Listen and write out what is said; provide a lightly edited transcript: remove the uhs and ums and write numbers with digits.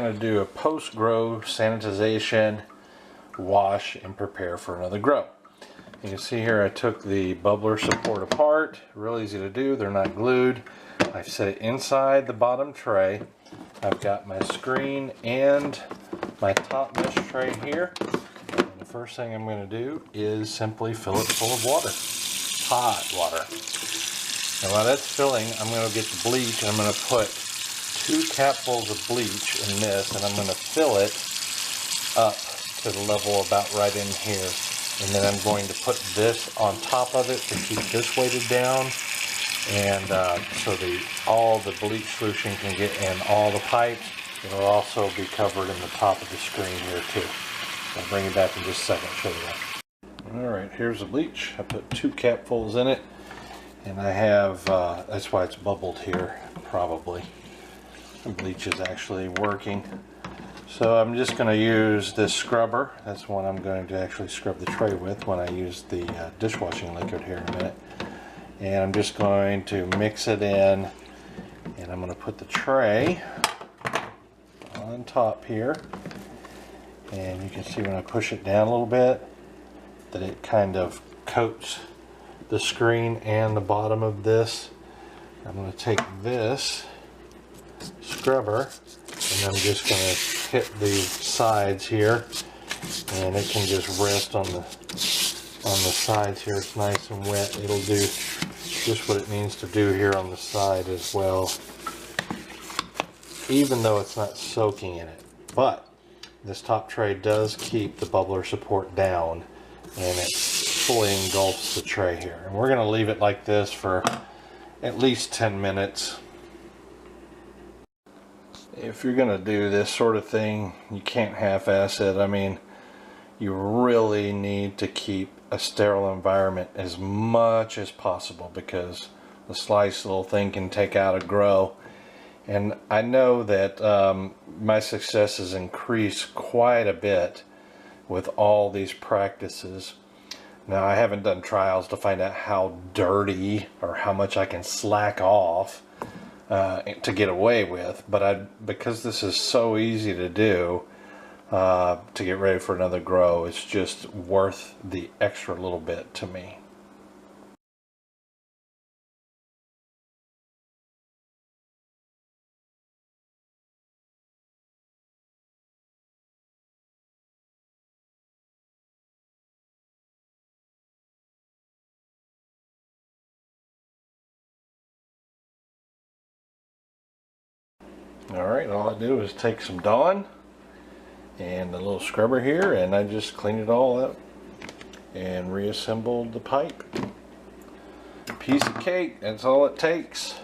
going to do a post-grow sanitization, wash, and prepare for another grow. You can see here I took the bubbler support apart. Real easy to do. They're not glued. I've set it inside the bottom tray. I've got my screen and my top mesh tray here. And the first thing I'm going to do is simply fill it full of water. Hot water. And while that's filling, I'm going to get the bleach. I'm going to put 2 capfuls of bleach in this, and I'm going to fill it up to the level about right in here. And then I'm going to put this on top of it to keep this weighted down, and so all the bleach solution can get in all the pipes. It'll also be covered in the top of the screen here too. I'll bring it back in just a second, show you that. Alright, here's the bleach. I put 2 capfuls in it, and I have, that's why it's bubbled here, probably. The bleach is actually working. So I'm just going to use this scrubber. That's what I'm going to actually scrub the tray with when I use the dishwashing liquid here in a minute. And I'm just going to mix it in, and I'm going to put the tray on top here. And you can see when I push it down a little bit that it kind of coats the screen and the bottom of this. I'm going to take this scrubber, and I'm just going to hit the sides here, and it can just rest on the sides here. It's nice and wet. It'll do just what it needs to do here on the side as well, even though it's not soaking in it. But this top tray does keep the bubbler support down, and it fully engulfs the tray here. And we're going to leave it like this for at least 10 minutes. If you're going to do this sort of thing, you can't half-ass it. I mean, you really need to keep a sterile environment as much as possible, because the sliced little thing can take out a grow. And I know that my success has increased quite a bit with all these practices. Now, I haven't done trials to find out how dirty or how much I can slack off to get away with, but because this is so easy to do to get ready for another grow, it's just worth the extra little bit to me. Alright, all I do is take some Dawn and the little scrubber here, and I just clean it all up and reassembled the pipe. Piece of cake, that's all it takes.